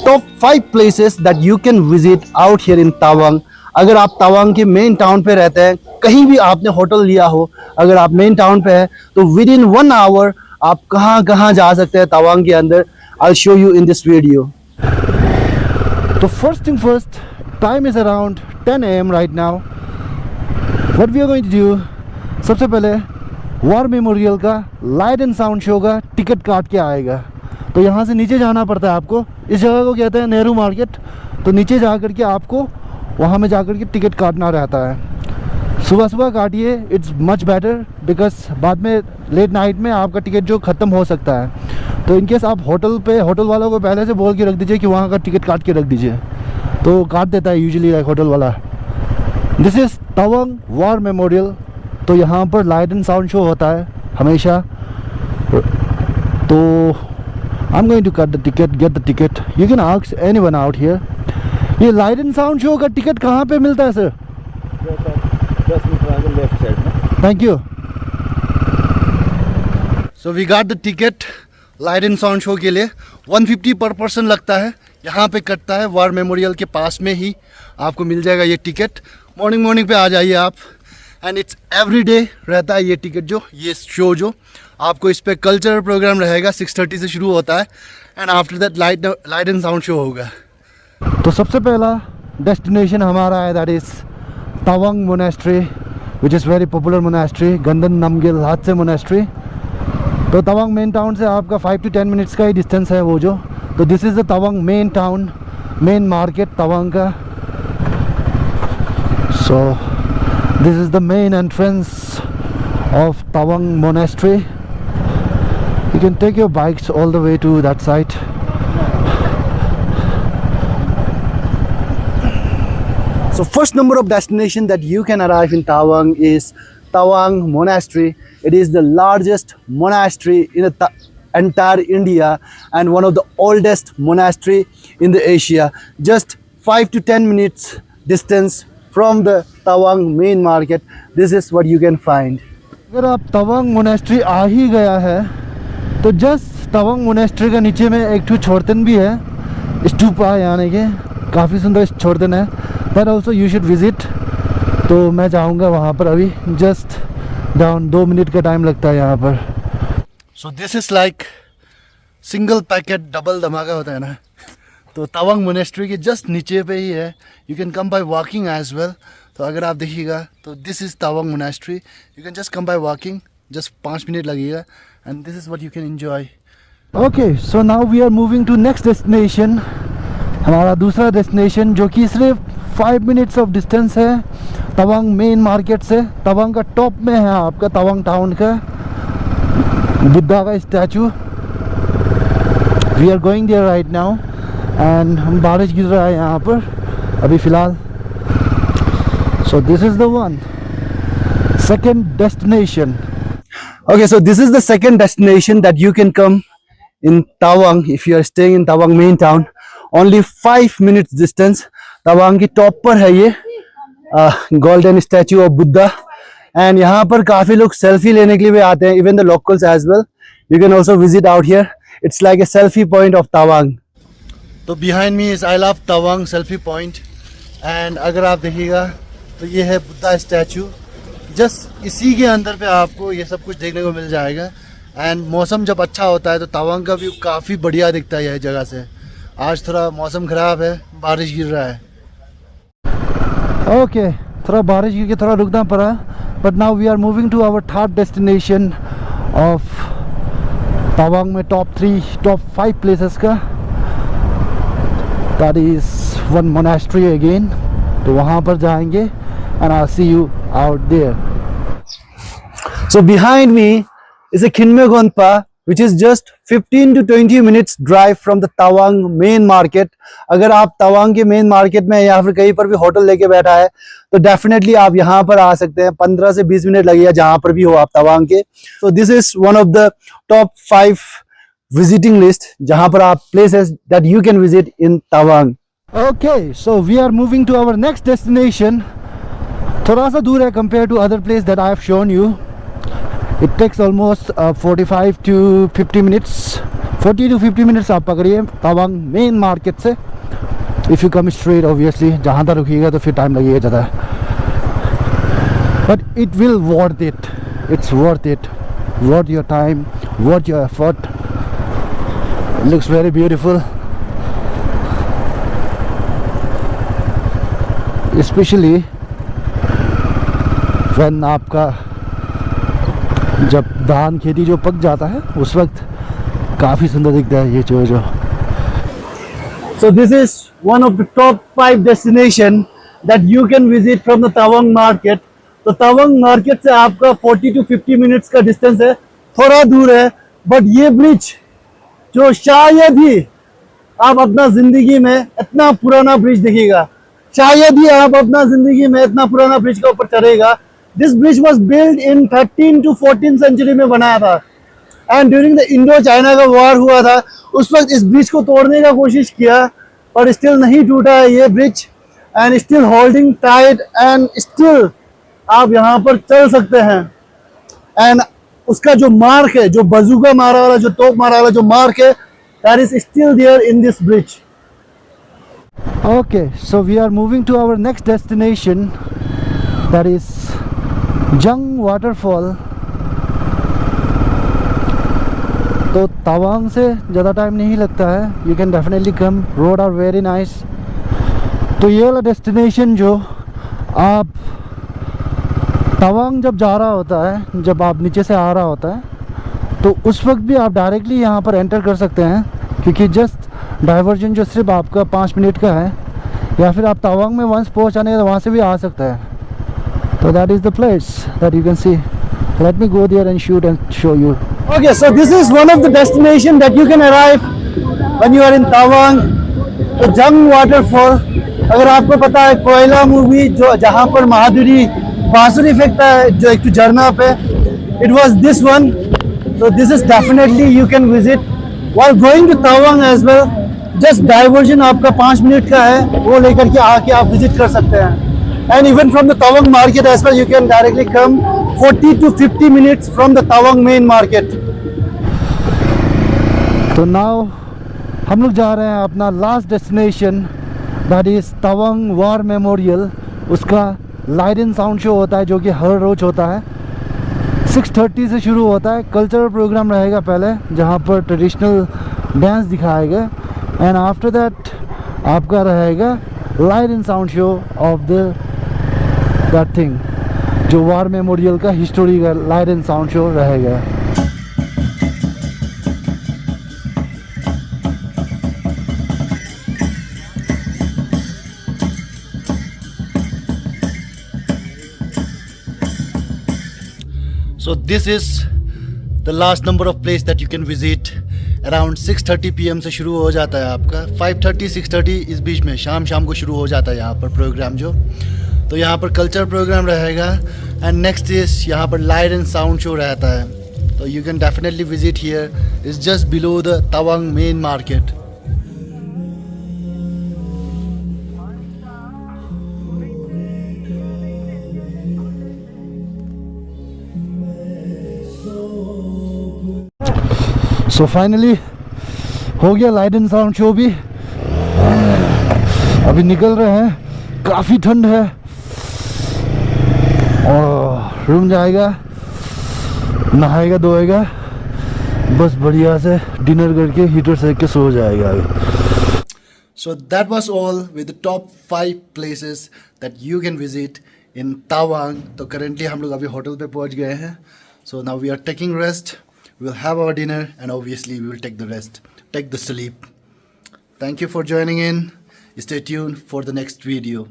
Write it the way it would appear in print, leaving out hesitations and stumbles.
Top 5 places that you can visit out here in Tawang. अगर आप तवांग के मेन टाउन पे रहते हैं, कहीं भी आपने होटल लिया हो, अगर आप मेन टाउन पे है तो विद इन 1 आवर आप कहाँ कहाँ जा सकते हैं तवांग के अंदर। I show you in this video. तो first thing first, time is around 10 AM right now. What we are going to do, सबसे पहले वॉर मेमोरियल का लाइट एंड साउंड शो का टिकट काट के आएगा। तो यहाँ से नीचे जाना पड़ता है आपको, इस जगह को कहते हैं नेहरू मार्केट। तो नीचे जा कर के आपको वहाँ में जा कर के टिकट काटना रहता है। सुबह सुबह काटिए, इट्स मच बेटर, बिकॉज बाद में लेट नाइट में आपका टिकट जो ख़त्म हो सकता है। तो इनकेस आप होटल वालों को पहले से बोल के रख दीजिए कि वहाँ का टिकट काट के रख दीजिए, तो काट देता है यूजुअली होटल वाला। This is Tawang war memorial. तो यहाँ पर लाइट एंड साउंड शो होता है हमेशा। तो I am going to cut the ticket, get the ticket. You can ask anyone out here. ये लाइट एंड साउंड शो का टिकट कहाँ पे मिलता है सर? 10 मीटर आगे लेफ्ट साइड में। Thank you. So we got the ticket light and sound show के लिए। 150 पर पर्सन लगता है, यहाँ पे कटता है वॉर मेमोरियल के पास में ही आपको मिल जाएगा ये टिकट। मॉर्निंग पे आ जाइए आप, एंड इट्स एवरी डे रहता है ये टिकट जो, ये शो जो आपको इस पे कल्चरल प्रोग्राम रहेगा। 6:30 से शुरू होता है and after that light and sound show होगा। तो सबसे पहला डेस्टिनेशन हमारा है, that is Tawang monastery, which is very popular monastery, Gaden Namgyal Lhatse monastery. तो तवांग मेन टाउन से आपका 5 to 10 मिनट्स का ही डिस्टेंस है वो जो। तो this is the Tawang main town, main market Tawang का। So this is the main entrance of Tawang monastery. You can take your bikes all the way to that side. So first number of destination that you can arrive in Tawang is Tawang Monastery. It is the largest monastery in the entire India and one of the oldest monastery in the Asia. Just 5 to 10 minutes distance from the Tawang main market. This is what you can find. अगर आप Tawang monastery आ ही गया है तो just Tawang monastery का नीचे में एक ठो छोड़तन भी है, स्टूपा यानी कि काफ़ी सुंदर छोड़तन है। That also you should visit. तो मैं जाऊँगा वहाँ पर अभी, जस्ट डाउन 2 मिनट का टाइम लगता है यहाँ पर। सो this is like single packet double धमाका होता है ना, तो तवांग मोनेस्ट्री के जस्ट नीचे पे ही है। You can come by walking as well. तो अगर आप देखिएगा तो this is Tawang monastery, you can just come by walking, just 5 minute लगेगा and this is what you can enjoy. Okay, so now we are moving to next destination. हमारा दूसरा destination जो कि सिर्फ 5 मिनट्स ऑफ डिस्टेंस है Tawang main market से। तवांग का top में है आपका तवांग टाउन का बुद्धा का statue. We are going there right now and हम बारिश गिर रहा है यहाँ पर अभी फ़िलहाल। So this is the one second destination. Okay, so this is the second destination that you can come in Tawang if you are staying in Tawang main town. Only 5 minutes distance. Tawang की top पर है ये golden statue of Buddha, and यहाँ पर काफ़ी लोग selfie लेने के लिए भी आते हैं, even the locals as well. You can also visit out here, it's like a selfie point of Tawang. तो behind me is I love Tawang selfie point, and अगर आप देखिएगा तो ये है बुद्धा स्टैचू। जस्ट इसी के अंदर पे आपको ये सब कुछ देखने को मिल जाएगा। एंड मौसम जब अच्छा होता है तो तवांग का व्यू काफ़ी बढ़िया दिखता है यह जगह से। आज थोड़ा मौसम ख़राब है, बारिश गिर रहा है। ओके, थोड़ा बारिश गिर के थोड़ा रुकना पड़ा, but now we are moving to our third destination of Tawang में टॉप 5 प्लेसेस का। That is one monastery again. तो वहाँ पर जाएंगे and I see you out there. So behind me is a Khinmey gompa which is just 15 to 20 minutes drive from the Tawang main market. अगर आप तवांग के main market में या फिर कहीं पर भी होटल लेके बैठा है तो डेफिनेटली आप यहाँ पर आ सकते हैं। 15 से 20 मिनट लगेगा जहाँ पर भी हो आप तवांग के। So this is one of the top 5 visiting list जहाँ पर आप places that you can visit in Tawang. Okay, so we are moving to our next destination. थोड़ा सा दूर है compared to other place that I have shown you. It takes almost 45 to 50 minutes 40 to 50 minutes आप पकड़िए Tawang main market से। If you come straight obviously जहाँ तक रुकिएगा तो फिर टाइम लगेगा ज़्यादा, but it will worth it, it's worth it, worth your time, worth your effort. Looks very beautiful, specially when आपका जब धान खेती जो पक जाता है उस वक्त काफ़ी सुंदर दिखता है ये जो। So this is one of the top 5 destination that you can visit from the Tawang market. तो तवांग मार्केट से आपका 40 to 50 मिनट्स का डिस्टेंस है, थोड़ा दूर है, बट ये ब्रिज जो शायद ही आप अपना जिंदगी में इतना पुराना ब्रिज देखिएगा, शायद ही आप अपना जिंदगी में इतना पुराना ब्रिज के ऊपर चढ़ेगा। This bridge was build in 13 to 14 century में बनाया था, and during the Indo China का वॉर हुआ था उस वक्त इस ब्रिज को तोड़ने का कोशिश किया, पर स्टिल नहीं टूटा है ये bridge, and still holding tight, and still आप यहाँ पर चल सकते हैं। एंड उसका जो मार्क है, जो बजूका मारा वाला, जो तोप मारा वाला जो मार्क है, that is still there in this bridge. Okay, so we are moving to our next destination, that is Jung waterfall. तो तवांग से ज़्यादा टाइम नहीं लगता है, you can definitely come, road are very nice। तो ये वाला डेस्टिनेशन जो आप तवांग जब जा रहा होता है, जब आप नीचे से आ रहा होता है, तो उस वक्त भी आप डायरेक्टली यहाँ पर एंटर कर सकते हैं, क्योंकि जस्ट डाइवर्जन जो सिर्फ आपका 5 मिनट का है, या फिर आप तवांग में वंस पहुँचाने तो वहाँ से भी आ सकता है। तो that is the place that you can see. Let me go there and shoot and show you. Okay, so this is one of the destination that you can arrive when you are in Tawang. तो Jang waterfall, अगर आपको पता है कोयला movie जो जहाँ पर महादुरी बांसुरी फेंकता है जो एक झरना पे, it was this one. So this is definitely you can visit while going to Tawang as well। Just diversion आपका 5 मिनट का है, वो लेकर के आके आप विजिट कर सकते हैं। And even from the Tawang market as well, you can directly come 40 to 50 minutes from the Tawang main market। तो now हम लोग जा रहे हैं अपना last destination, that is Tawang War Memorial। उसका लाइट एंड साउंड शो होता है जो कि हर रोज होता है, 6:30 से शुरू होता है। कल्चरल प्रोग्राम रहेगा पहले, जहाँ पर ट्रेडिशनल डांस दिखाएगा, एंड आफ्टर दैट आपका रहेगा light and sound show off that thing, जो वार मेमोरियल का हिस्टोरी का लाइट एंड साउंड शो रहेगा। So this is the last number of place that you can visit। Around 6:30 PM से शुरू हो जाता है आपका, 5:30 6:30 इस बीच में शाम को शुरू हो जाता है यहाँ पर प्रोग्राम जो। तो यहाँ पर कल्चर प्रोग्राम रहेगा, एंड नेक्स्ट इज यहाँ पर लाइट एंड साउंड शो रहता है। तो you can definitely visit here, it's just below the Tawang main market. So finally हो गया लाइट एंड साउंड शो भी। अभी निकल रहे हैं, काफ़ी ठंड है, और रूम जाएगा, नहाएगा धोएगा, बस बढ़िया से डिनर करके हीटर सेक के सो जाएगा अभी। So that was all with the top 5 places that you can visit in Tawang. तो करेंटली हम लोग अभी होटल पे पहुंच गए हैं। So now we are taking rest, we'll have our dinner, and obviously we will take the rest, take the sleep। Thank you for joining in, stay tuned for the next video।